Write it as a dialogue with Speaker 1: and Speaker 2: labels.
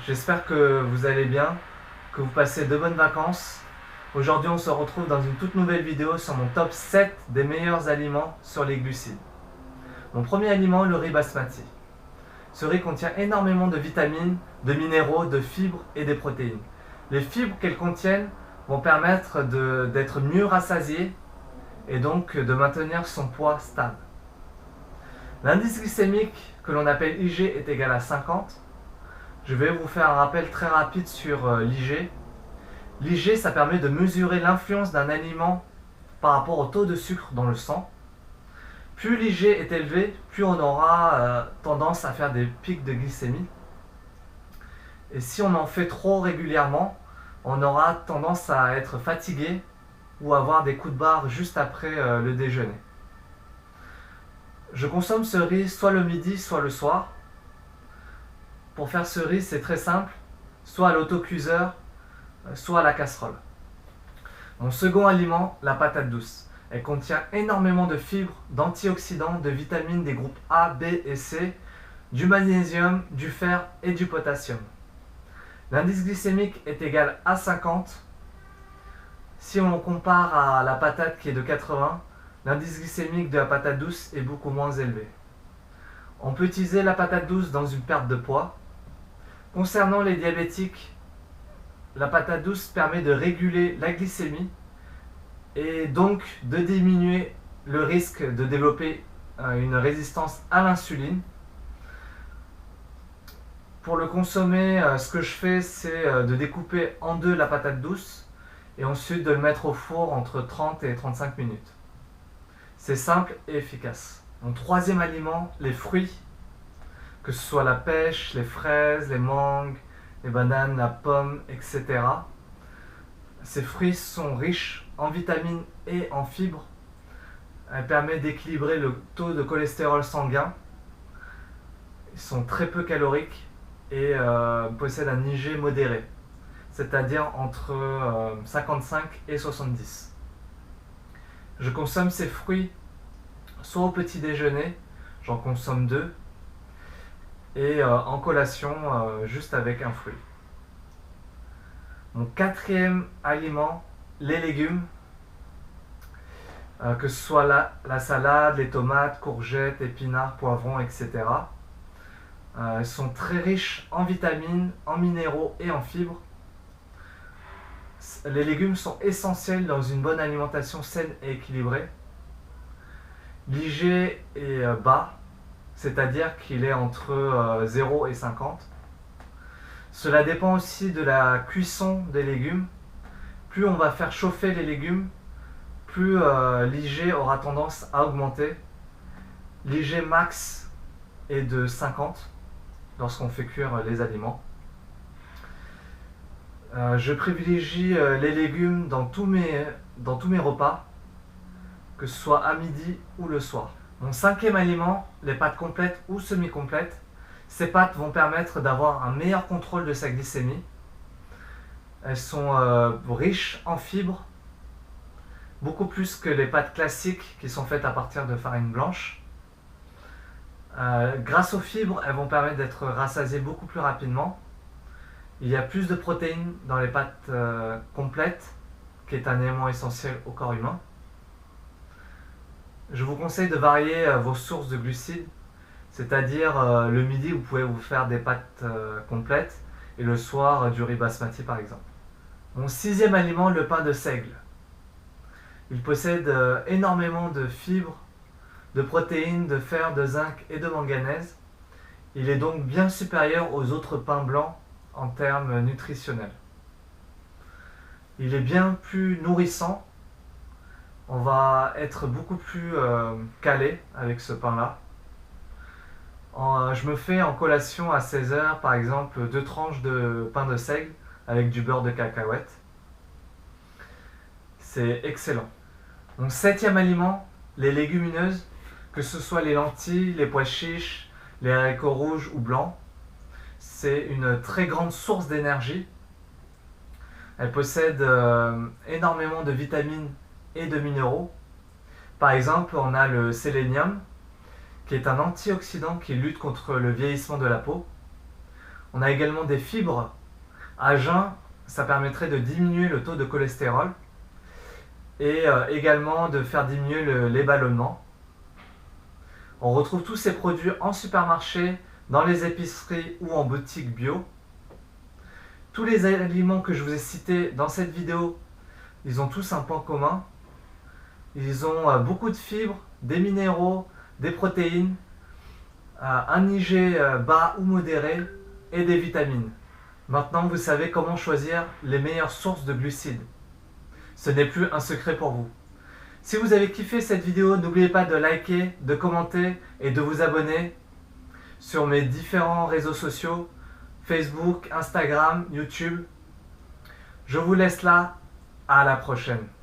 Speaker 1: j'espère que vous allez bien, que vous passez de bonnes vacances. Aujourd'hui on se retrouve dans une toute nouvelle vidéo sur mon top 7 des meilleurs aliments sur les glucides. Mon premier aliment, le riz basmati. Ce riz contient énormément de vitamines, de minéraux, de fibres et des protéines. Les fibres qu'elles contiennent vont permettre d'être mieux rassasié et donc de maintenir son poids stable. L'indice glycémique que l'on appelle IG est égal à 50. Je vais vous faire un rappel très rapide sur l'IG. L'IG, ça permet de mesurer l'influence d'un aliment par rapport au taux de sucre dans le sang. Plus l'IG est élevé, plus on aura tendance à faire des pics de glycémie. Et si on en fait trop régulièrement, on aura tendance à être fatigué ou avoir des coups de barre juste après le déjeuner. Je consomme ce riz soit le midi, soit le soir. Pour faire ce riz, c'est très simple, soit à l'autocuiseur, soit à la casserole. Mon second aliment, la patate douce. Elle contient énormément de fibres, d'antioxydants, de vitamines des groupes A, B et C, du magnésium, du fer et du potassium. L'indice glycémique est égal à 50. Si on compare à la patate qui est de 80, l'indice glycémique de la patate douce est beaucoup moins élevé. On peut utiliser la patate douce dans une perte de poids. Concernant les diabétiques, la patate douce permet de réguler la glycémie et donc de diminuer le risque de développer une résistance à l'insuline. Pour le consommer, ce que je fais, c'est de découper en deux la patate douce et ensuite de le mettre au four entre 30 et 35 minutes. C'est simple et efficace. Mon troisième aliment, les fruits, que ce soit la pêche, les fraises, les mangues, les bananes, la pomme, etc. Ces fruits sont riches en vitamines et en fibres. Elles permettent d'équilibrer le taux de cholestérol sanguin. Ils sont très peu caloriques et possèdent un IG modéré, c'est-à-dire entre 55 et 70. Je consomme ces fruits soit au petit déjeuner, j'en consomme 2, et en collation juste avec un fruit. Mon quatrième aliment, les légumes, que ce soit la salade, les tomates, courgettes, épinards, poivrons, etc. Ils sont très riches en vitamines, en minéraux et en fibres. Les légumes sont essentiels dans une bonne alimentation saine et équilibrée. L'IG est bas, c'est-à-dire qu'il est entre 0 et 50. Cela dépend aussi de la cuisson des légumes. Plus on va faire chauffer les légumes, plus l'IG aura tendance à augmenter. L'IG max est de 50 lorsqu'on fait cuire les aliments. Je privilégie les légumes dans tous mes repas, que ce soit à midi ou le soir. Mon cinquième aliment, les pâtes complètes ou semi-complètes. Ces pâtes vont permettre d'avoir un meilleur contrôle de sa glycémie. Elles sont riches en fibres, beaucoup plus que les pâtes classiques qui sont faites à partir de farine blanche. Grâce aux fibres, elles vont permettre d'être rassasiées beaucoup plus rapidement. Il y a plus de protéines dans les pâtes complètes, qui est un élément essentiel au corps humain. Je vous conseille de varier vos sources de glucides, c'est-à-dire le midi, vous pouvez vous faire des pâtes complètes et le soir, du riz basmati par exemple. Mon sixième aliment, le pain de seigle. Il possède énormément de fibres, de protéines, de fer, de zinc et de manganèse. Il est donc bien supérieur aux autres pains blancs en termes nutritionnels. Il est bien plus nourrissant. On va être beaucoup plus calé avec ce pain-là. Je me fais en collation à 16h par exemple 2 tranches de pain de seigle avec du beurre de cacahuète. C'est excellent. Mon septième aliment, les légumineuses, que ce soit les lentilles, les pois chiches, les haricots rouges ou blancs. C'est une très grande source d'énergie. Elle possède énormément de vitamines et de minéraux. Par exemple, on a le sélénium, qui est un antioxydant qui lutte contre le vieillissement de la peau. On a également des fibres. À jeun, ça permettrait de diminuer le taux de cholestérol et également de faire diminuer les ballonnements. On retrouve tous ces produits en supermarché, dans les épiceries ou en boutique bio. Tous les aliments que je vous ai cités dans cette vidéo, ils ont tous un point commun. Ils ont beaucoup de fibres, des minéraux, des protéines, un IG bas ou modéré et des vitamines. Maintenant, vous savez comment choisir les meilleures sources de glucides. Ce n'est plus un secret pour vous. Si vous avez kiffé cette vidéo, n'oubliez pas de liker, de commenter et de vous abonner sur mes différents réseaux sociaux, Facebook, Instagram, YouTube. Je vous laisse là, à la prochaine.